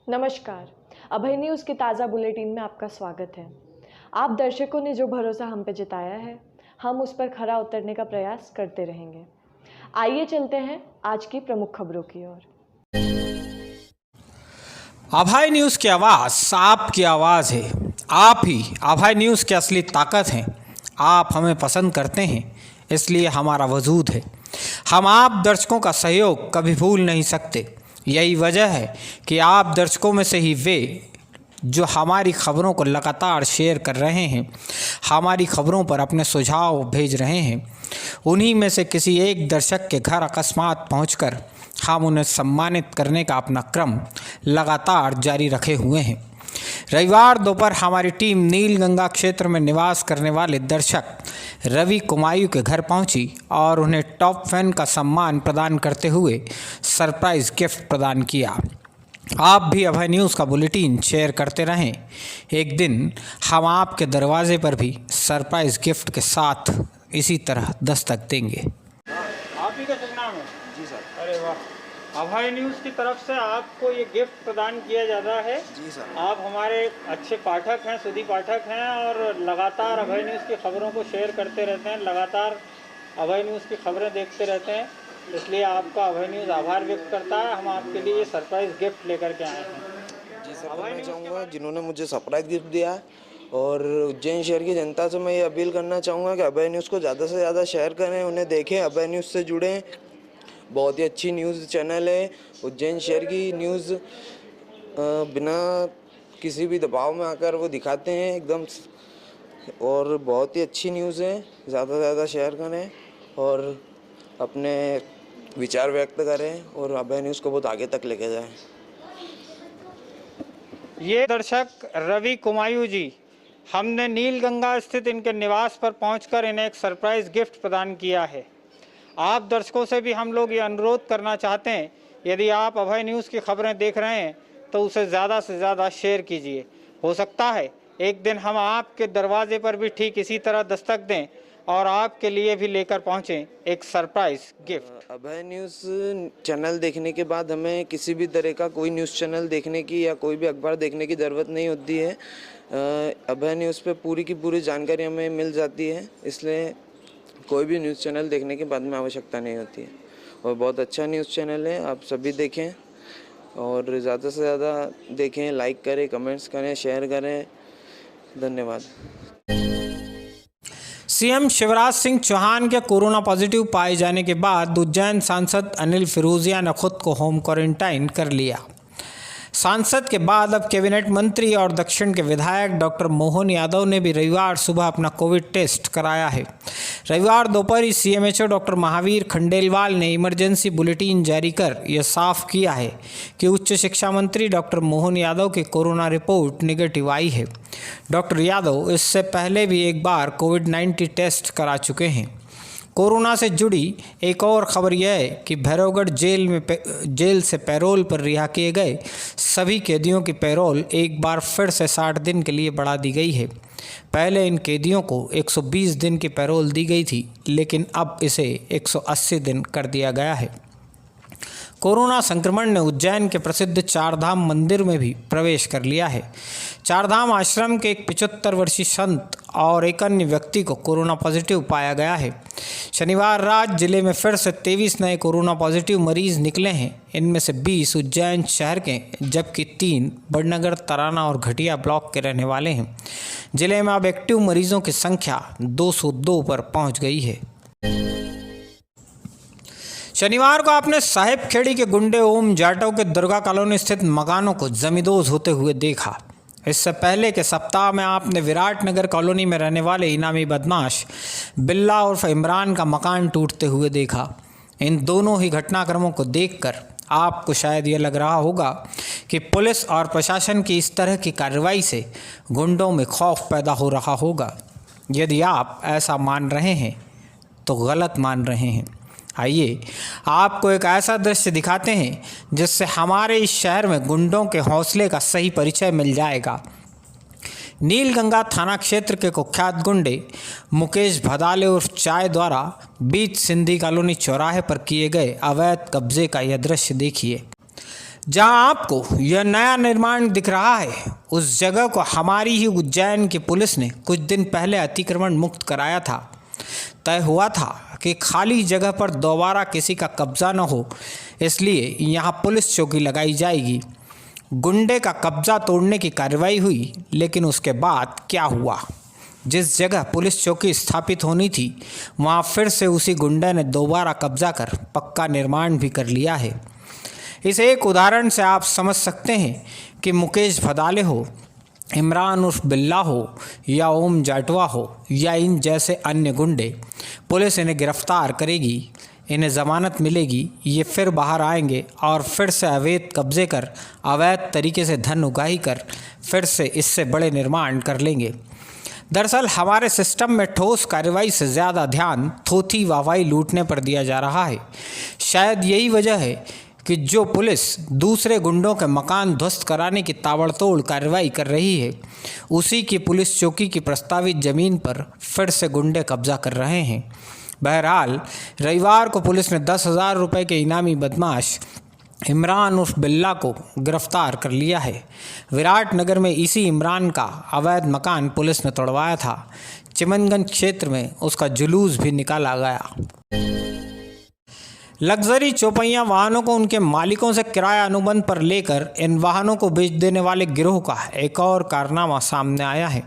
नमस्कार। अभय न्यूज़ के ताज़ा बुलेटिन में आपका स्वागत है। आप दर्शकों ने जो भरोसा हम पे जताया है, हम उस पर खरा उतरने का प्रयास करते रहेंगे। आइए चलते हैं आज की प्रमुख खबरों की ओर। अभय न्यूज़ की आवाज़ आपकी आवाज़ है। आप ही अभय न्यूज़ की असली ताकत हैं। आप हमें पसंद करते हैं, इसलिए हमारा वजूद है। हम आप दर्शकों का सहयोग कभी भूल नहीं सकते। यही वजह है कि आप दर्शकों में से ही वे जो हमारी खबरों को लगातार शेयर कर रहे हैं, हमारी खबरों पर अपने सुझाव भेज रहे हैं, उन्हीं में से किसी एक दर्शक के घर अकस्मात पहुंचकर हम उन्हें सम्मानित करने का अपना क्रम लगातार जारी रखे हुए हैं। रविवार दोपहर हमारी टीम नीलगंगा क्षेत्र में निवास करने वाले दर्शक रवि कुमायूं के घर पहुंची और उन्हें टॉप फैन का सम्मान प्रदान करते हुए सरप्राइज गिफ्ट प्रदान किया। आप भी अभय न्यूज़ का बुलेटिन शेयर करते रहें। एक दिन हम आपके दरवाजे पर भी सरप्राइज गिफ्ट के साथ इसी तरह दस्तक देंगे। आप ही का शुभ नाम है? जी सर। अरे वाह। अभय न्यूज़ की तरफ से आपको ये गिफ्ट प्रदान किया जाता है। जी सर। आप हमारे अच्छे पाठक हैं, सुधी पाठक हैं और लगातार अभय न्यूज़ की खबरों को शेयर करते रहते हैं, लगातार अभय न्यूज़ की खबरें देखते रहते हैं, इसलिए आपका अभय न्यूज़ आभार व्यक्त करता है। हम आपके लिए ये सरप्राइज़ गिफ्ट लेकर के आए हैं। जी सर, मैं चाहूँगा जिन्होंने मुझे सरप्राइज गिफ्ट दिया है और उज्जैन शहर की जनता से मैं ये अपील करना चाहूँगा कि अभय न्यूज़ को ज़्यादा से ज़्यादा शेयर करें, उन्हें देखें, अभय न्यूज़ से जुड़ें। बहुत ही अच्छी न्यूज़ चैनल है उज्जैन शहर की न्यूज़। बिना किसी भी दबाव में आकर वो दिखाते हैं एकदम, और बहुत ही अच्छी न्यूज़ है। ज़्यादा से ज़्यादा शेयर करें और अपने विचार व्यक्त करें और अभय न्यूज़ को बहुत आगे तक लेके जाएं। ये दर्शक रवि कुमायूं जी, हमने नीलगंगा स्थित इनके निवास पर पहुंचकर इन्हें एक सरप्राइज गिफ्ट प्रदान किया है। आप दर्शकों से भी हम लोग ये अनुरोध करना चाहते हैं, यदि आप अभय न्यूज़ की खबरें देख रहे हैं तो उसे ज़्यादा से ज़्यादा शेयर कीजिए। हो सकता है एक दिन हम आपके दरवाजे पर भी ठीक इसी तरह दस्तक दें और आपके लिए भी लेकर पहुँचें एक सरप्राइज गिफ्ट। अभय न्यूज़ चैनल देखने के बाद हमें किसी भी तरह का कोई न्यूज़ चैनल देखने की या कोई भी अखबार देखने की ज़रूरत नहीं होती है। अभय न्यूज़ पे पूरी की पूरी जानकारी हमें मिल जाती है, इसलिए कोई भी न्यूज़ चैनल देखने के बाद में आवश्यकता नहीं होती है। और बहुत अच्छा न्यूज़ चैनल है, आप सभी देखें और ज़्यादा से ज़्यादा देखें, लाइक करें, कमेंट्स करें, शेयर करें। धन्यवाद। सीएम शिवराज सिंह चौहान के कोरोना पॉजिटिव पाए जाने के बाद उज्जैन सांसद अनिल फिरोजिया ने खुद को होम क्वारंटाइन कर लिया। सांसद के बाद अब कैबिनेट मंत्री और दक्षिण के विधायक डॉक्टर मोहन यादव ने भी रविवार सुबह अपना कोविड टेस्ट कराया है। रविवार दोपहर ही सीएमएचओ डॉक्टर महावीर खंडेलवाल ने इमरजेंसी बुलेटिन जारी कर यह साफ किया है कि उच्च शिक्षा मंत्री डॉक्टर मोहन यादव की कोरोना रिपोर्ट नेगेटिव आई है। डॉक्टर यादव इससे पहले भी एक बार कोविड-19 टेस्ट करा चुके हैं। कोरोना से जुड़ी एक और खबर यह है कि भैरवगढ़ जेल से पैरोल पर रिहा किए गए सभी कैदियों की पैरोल एक बार फिर से 60 दिन के लिए बढ़ा दी गई है। पहले इन कैदियों को 120 दिन की पैरोल दी गई थी, लेकिन अब इसे 180 दिन कर दिया गया है। कोरोना संक्रमण ने उज्जैन के प्रसिद्ध चारधाम मंदिर में भी प्रवेश कर लिया है। चारधाम आश्रम के एक 75 वर्षीय संत और एक अन्य व्यक्ति को कोरोना पॉजिटिव पाया गया है। शनिवार रात जिले में फिर से 23 नए कोरोना पॉजिटिव मरीज निकले हैं। इनमें से 20 उज्जैन शहर के, जबकि 3 बड़नगर, तराना और घटिया ब्लॉक के रहने वाले हैं। जिले में अब एक्टिव मरीजों की संख्या 202 पर पहुंच गई है। शनिवार को आपने साहिब खेड़ी के गुंडे ओम जाटव के दुर्गा कॉलोनी स्थित मकानों को जमींदोज होते हुए देखा। इससे पहले के सप्ताह में आपने विराटनगर कॉलोनी में रहने वाले इनामी बदमाश बिल्ला उर्फ इमरान का मकान टूटते हुए देखा। इन दोनों ही घटनाक्रमों को देखकर आपको शायद ये लग रहा होगा कि पुलिस और प्रशासन की इस तरह की कार्रवाई से गुंडों में खौफ पैदा हो रहा होगा। यदि आप ऐसा मान रहे हैं तो गलत मान रहे हैं। आइए आपको एक ऐसा दृश्य दिखाते हैं जिससे हमारे इस शहर में गुंडों के हौसले का सही परिचय मिल जाएगा। नीलगंगा थाना क्षेत्र के कुख्यात गुंडे मुकेश भदाले उर्फ चाय द्वारा बीच सिंधी कॉलोनी चौराहे पर किए गए अवैध कब्जे का यह दृश्य देखिए। जहां आपको यह नया निर्माण दिख रहा है, उस जगह को हमारी ही उज्जैन की पुलिस ने कुछ दिन पहले अतिक्रमण मुक्त कराया था। तय हुआ था कि खाली जगह पर दोबारा किसी का कब्जा न हो, इसलिए यहां पुलिस चौकी लगाई जाएगी। गुंडे का कब्जा तोड़ने की कार्रवाई हुई, लेकिन उसके बाद क्या हुआ? जिस जगह पुलिस चौकी स्थापित होनी थी, वहां फिर से उसी गुंडे ने दोबारा कब्जा कर पक्का निर्माण भी कर लिया है। इस एक उदाहरण से आप समझ सकते हैं कि मुकेश भदाले हो, इमरान उर्फ बिल्ला हो या ओम जाटवा हो या इन जैसे अन्य गुंडे, पुलिस इन्हें गिरफ्तार करेगी, इन्हें ज़मानत मिलेगी, ये फिर बाहर आएंगे और फिर से अवैध कब्जे कर, अवैध तरीके से धन उगाही कर फिर से इससे बड़े निर्माण कर लेंगे। दरअसल हमारे सिस्टम में ठोस कार्रवाई से ज़्यादा ध्यान थोथी वाहवाही लूटने पर दिया जा रहा है। शायद यही वजह है कि जो पुलिस दूसरे गुंडों के मकान ध्वस्त कराने की ताबड़तोड़ कार्रवाई कर रही है, उसी की पुलिस चौकी की प्रस्तावित ज़मीन पर फिर से गुंडे कब्जा कर रहे हैं। बहरहाल रविवार को पुलिस ने 10,000 रुपये के इनामी बदमाश इमरान उर्फ बिल्ला को गिरफ्तार कर लिया है। विराटनगर में इसी इमरान का अवैध मकान पुलिस ने तोड़वाया था। चिमनगंज क्षेत्र में उसका जुलूस भी निकाला गया। लग्जरी चौपहिया वाहनों को उनके मालिकों से किराया अनुबंध पर लेकर इन वाहनों को बेच देने वाले गिरोह का एक और कारनामा सामने आया है।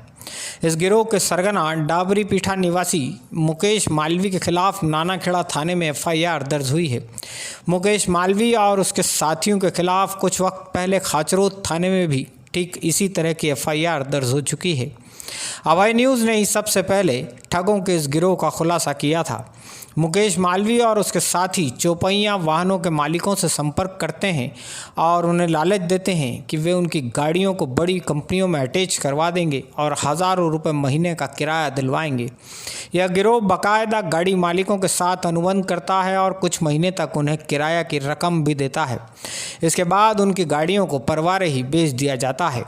इस गिरोह के सरगना डाबरी पीठा निवासी मुकेश मालवी के खिलाफ नानाखेड़ा थाने में एफआईआर दर्ज हुई है। मुकेश मालवी और उसके साथियों के खिलाफ कुछ वक्त पहले खाचरोद थाने में भी ठीक इसी तरह की एफआईआर दर्ज हो चुकी है। अभय न्यूज़ ने ही सबसे पहले ठगों के इस गिरोह का खुलासा किया था। मुकेश मालवी और उसके साथी चौपहिया वाहनों के मालिकों से संपर्क करते हैं और उन्हें लालच देते हैं कि वे उनकी गाड़ियों को बड़ी कंपनियों में अटैच करवा देंगे और हज़ारों रुपए महीने का किराया दिलवाएंगे। यह गिरोह बाकायदा गाड़ी मालिकों के साथ अनुबंध करता है और कुछ महीने तक उन्हें किराया की रकम भी देता है। इसके बाद उनकी गाड़ियों को परवारे ही बेच दिया जाता है।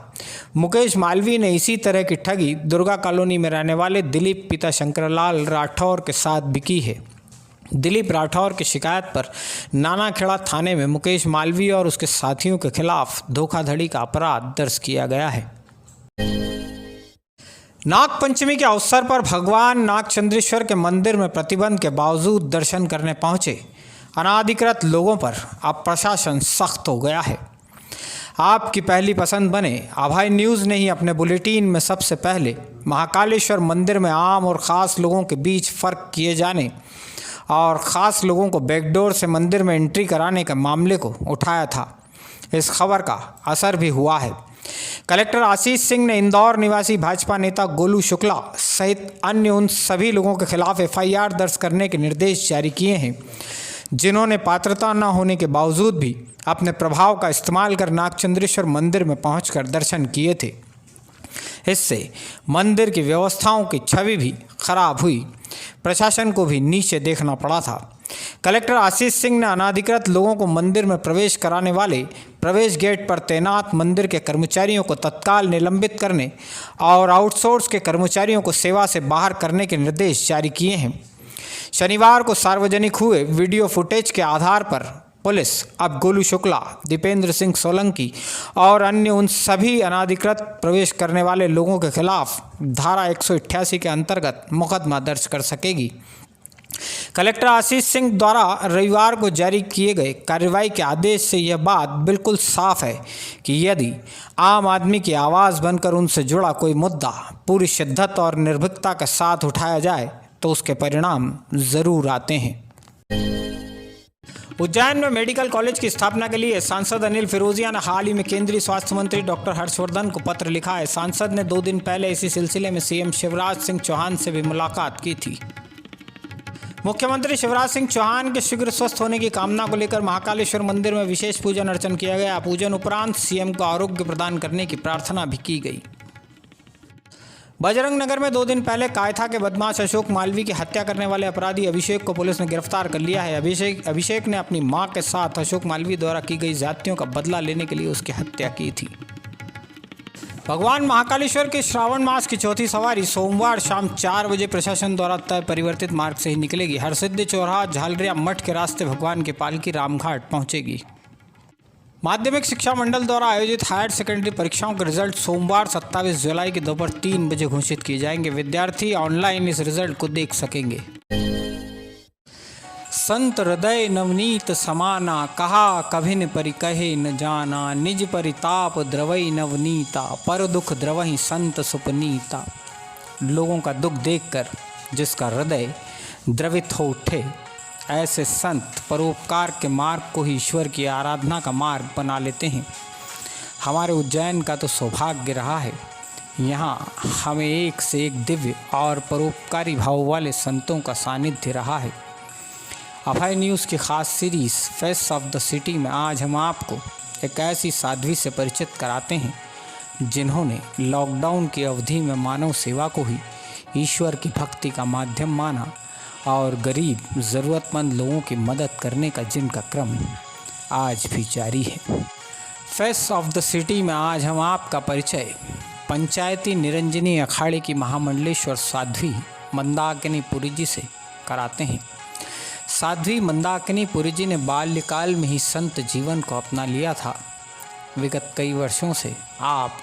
मुकेश मालवी ने इसी तरह की ठगी दुर्गा कॉलोनी में रहने वाले दिलीप पिता शंकरलाल राठौर के साथ भी की है। दिलीप राठौर की शिकायत पर नानाखेड़ा थाने में मुकेश मालवी और उसके साथियों के खिलाफ धोखाधड़ी का अपराध दर्ज किया गया है। नाग पंचमी के अवसर पर भगवान नागचंद्रेश्वर के मंदिर में प्रतिबंध के बावजूद दर्शन करने पहुंचे अनाधिकृत लोगों पर अब प्रशासन सख्त हो गया है। आपकी पहली पसंद बने अभय न्यूज़ ने ही अपने बुलेटिन में सबसे पहले महाकालेश्वर मंदिर में आम और ख़ास लोगों के बीच फ़र्क किए जाने और ख़ास लोगों को बैकडोर से मंदिर में एंट्री कराने के मामले को उठाया था। इस खबर का असर भी हुआ है। कलेक्टर आशीष सिंह ने इंदौर निवासी भाजपा नेता गोलू शुक्ला सहित अन्य उन सभी लोगों के खिलाफ एफआईआर दर्ज करने के निर्देश जारी किए हैं जिन्होंने पात्रता न होने के बावजूद भी अपने प्रभाव का इस्तेमाल कर नागचंद्रेश्वर मंदिर में पहुंचकर दर्शन किए थे। इससे मंदिर की व्यवस्थाओं की छवि भी खराब हुई, प्रशासन को भी नीचे देखना पड़ा था। कलेक्टर आशीष सिंह ने अनाधिकृत लोगों को मंदिर में प्रवेश कराने वाले प्रवेश गेट पर तैनात मंदिर के कर्मचारियों को तत्काल निलंबित करने और आउटसोर्स के कर्मचारियों को सेवा से बाहर करने के निर्देश जारी किए हैं। शनिवार को सार्वजनिक हुए वीडियो फुटेज के आधार पर पुलिस अब गोलू शुक्ला, दीपेंद्र सिंह सोलंकी और अन्य उन सभी अनाधिकृत प्रवेश करने वाले लोगों के खिलाफ धारा 188 के अंतर्गत मुकदमा दर्ज कर सकेगी। कलेक्टर आशीष सिंह द्वारा रविवार को जारी किए गए कार्रवाई के आदेश से यह बात बिल्कुल साफ है कि यदि आम आदमी की आवाज़ बनकर उनसे जुड़ा कोई मुद्दा पूरी शिद्दत और निर्भीकता के साथ उठाया जाए तो उसके परिणाम ज़रूर आते हैं। उज्जैन में मेडिकल कॉलेज की स्थापना के लिए सांसद अनिल फिरोजिया ने हाल ही में केंद्रीय स्वास्थ्य मंत्री डॉक्टर हर्षवर्धन को पत्र लिखा है। सांसद ने 2 दिन पहले इसी सिलसिले में सीएम शिवराज सिंह चौहान से भी मुलाकात की थी। मुख्यमंत्री शिवराज सिंह चौहान के शीघ्र स्वस्थ होने की कामना को लेकर महाकालेश्वर मंदिर में विशेष पूजन अर्चन किया गया। पूजन उपरांत सीएम को आरोग्य प्रदान करने की प्रार्थना भी की गई। बजरंग नगर में 2 दिन पहले कायथा के बदमाश अशोक मालवी की हत्या करने वाले अपराधी अभिषेक को पुलिस ने गिरफ्तार कर लिया है। अभिषेक ने अपनी मां के साथ अशोक मालवी द्वारा की गई ज्यादतियों का बदला लेने के लिए उसकी हत्या की थी। भगवान महाकालेश्वर के श्रावण मास की चौथी सवारी सोमवार शाम 4 बजे प्रशासन द्वारा तय परिवर्तित मार्ग से ही निकलेगी। हरसिद्धि चौराहा झालरिया मठ के रास्ते भगवान की पालकी रामघाट पहुंचेगी। माध्यमिक शिक्षा मंडल द्वारा आयोजित हायर सेकेंडरी परीक्षाओं के रिजल्ट सोमवार 27 जुलाई के दोपहर 3 बजे घोषित किए जाएंगे। विद्यार्थी ऑनलाइन इस रिजल्ट को देख सकेंगे। संत हृदय नवनीत समाना, कहा कभिन परिकहे न जाना। निज परिताप द्रवई नवनीता, पर दुख द्रवहि संत सुपनीता। लोगों का दुख देखकर जिसका हृदय द्रवित हो उठे, ऐसे संत परोपकार के मार्ग को ही ईश्वर की आराधना का मार्ग बना लेते हैं। हमारे उज्जैन का तो सौभाग्य रहा है, यहाँ हमें एक से एक दिव्य और परोपकारी भाव वाले संतों का सानिध्य रहा है। अभय न्यूज़ की खास series face of the city में आज हम आपको एक ऐसी साध्वी से परिचित कराते हैं जिन्होंने लॉकडाउन की अवधि में मानव सेवा को ही ईश्वर की भक्ति का माध्यम माना और गरीब ज़रूरतमंद लोगों की मदद करने का जिनका क्रम आज भी जारी है। फेस ऑफ द सिटी में आज हम आपका परिचय पंचायती निरंजनी अखाड़े की महामंडलेश्वर साध्वी मंदाकिनी पुरी जी से कराते हैं। साध्वी मंदाकिनी पुरी जी ने बाल्यकाल में ही संत जीवन को अपना लिया था। विगत कई वर्षों से आप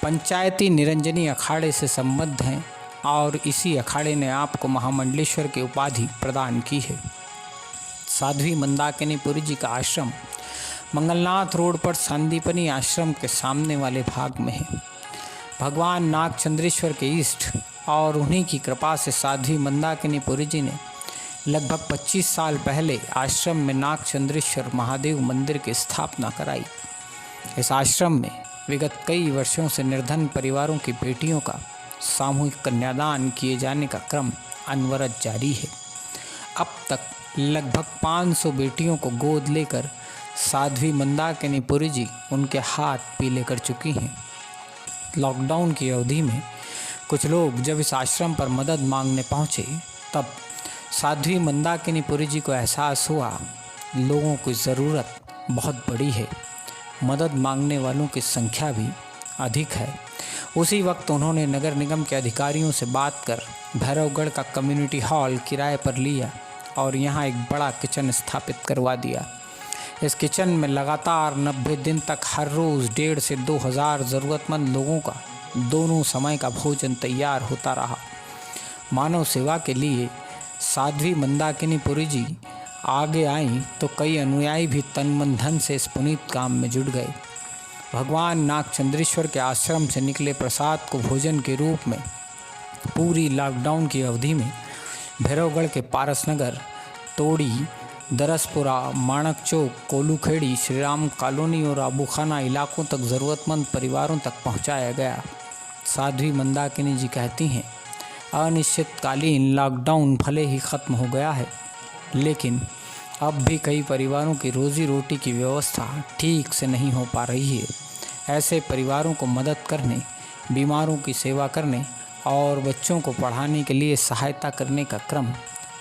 पंचायती निरंजनी अखाड़े से संबद्ध हैं और इसी अखाड़े ने आपको महामंडलेश्वर की उपाधि प्रदान की है। साध्वी मंदाकिनी पुरी जी का आश्रम मंगलनाथ रोड पर संदीपनी आश्रम के सामने वाले भाग में है। भगवान नागचंद्रेश्वर के इष्ट और उन्हीं की कृपा से साध्वी मंदाकिनी पुरी जी ने लगभग 25 साल पहले आश्रम में नागचंद्रेश्वर महादेव मंदिर की स्थापना कराई। इस आश्रम में विगत कई वर्षों से निर्धन परिवारों की बेटियों का सामूहिक कन्यादान किए जाने का क्रम अनवरत जारी है। अब तक लगभग 500 बेटियों को गोद लेकर साध्वी मंदाकिनी पुरी जी उनके हाथ पीले कर चुकी हैं। लॉकडाउन की अवधि में कुछ लोग जब इस आश्रम पर मदद मांगने पहुंचे, तब साध्वी मंदाकिनी पुरी जी को एहसास हुआ लोगों की ज़रूरत बहुत बड़ी है, मदद मांगने वालों की संख्या भी अधिक है। उसी वक्त उन्होंने नगर निगम के अधिकारियों से बात कर भैरवगढ़ का कम्युनिटी हॉल किराए पर लिया और यहाँ एक बड़ा किचन स्थापित करवा दिया। इस किचन में लगातार 90 दिन तक हर रोज़ 1,500 से 2,000 ज़रूरतमंद लोगों का दोनों समय का भोजन तैयार होता रहा। मानव सेवा के लिए साध्वी मंदाकिनी पुरी जी आगे आईं तो कई अनुयायी भी तन मन धन से इस पुनीत काम में जुट गए। भगवान नागचंद्रेश्वर के आश्रम से निकले प्रसाद को भोजन के रूप में पूरी लॉकडाउन की अवधि में भैरवगढ़ के पारसनगर, तोड़ी, दरसपुरा, माणक चौक, कोलूखेड़ी, श्रीराम कॉलोनी और आबूखाना इलाकों तक ज़रूरतमंद परिवारों तक पहुंचाया गया। साध्वी मंदाकिनी जी कहती हैं, अनिश्चितकालीन लॉकडाउन भले ही ख़त्म हो गया है, लेकिन अब भी कई परिवारों की रोज़ी रोटी की व्यवस्था ठीक से नहीं हो पा रही है। ऐसे परिवारों को मदद करने, बीमारों की सेवा करने और बच्चों को पढ़ाने के लिए सहायता करने का क्रम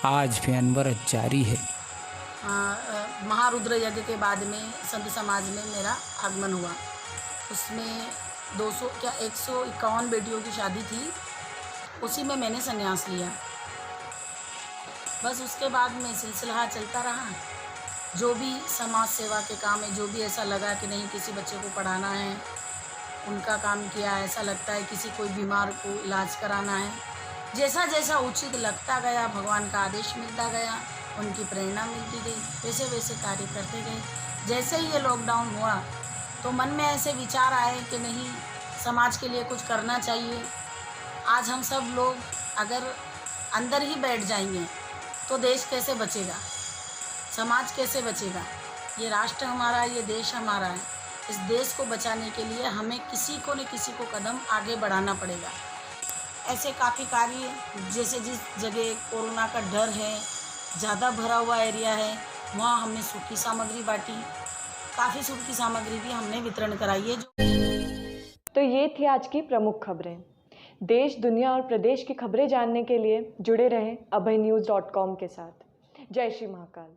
आज भी अनवरत जारी है। महारुद्र यज्ञ के बाद में संत समाज में मेरा आगमन हुआ। उसमें 151 बेटियों की शादी थी, उसी में मैंने संन्यास लिया। बस उसके बाद में सिलसिला चलता रहा। जो भी समाज सेवा के काम है, जो भी ऐसा लगा कि नहीं किसी बच्चे को पढ़ाना है, उनका काम किया। ऐसा लगता है किसी कोई बीमार को इलाज कराना है, जैसा जैसा उचित लगता गया, भगवान का आदेश मिलता गया, उनकी प्रेरणा मिलती गई, वैसे वैसे कार्य करते गए। जैसे ही ये लॉकडाउन हुआ तो मन में ऐसे विचार आए कि नहीं, समाज के लिए कुछ करना चाहिए। आज हम सब लोग अगर अंदर ही बैठ जाएंगे तो देश कैसे बचेगा, समाज कैसे बचेगा। ये राष्ट्र हमारा, ये देश हमारा है। इस देश को बचाने के लिए हमें किसी को न किसी को कदम आगे बढ़ाना पड़ेगा। ऐसे काफ़ी कार्य, जैसे जिस जगह कोरोना का डर है, ज़्यादा भरा हुआ एरिया है, वहाँ हमने सूखी सामग्री बांटी। काफ़ी सूखी सामग्री भी हमने वितरण कराई है। तो ये थी आज की प्रमुख खबरें। देश, दुनिया और प्रदेश की खबरें जानने के लिए जुड़े रहें abhaynews.com के साथ। जय श्री महाकाल।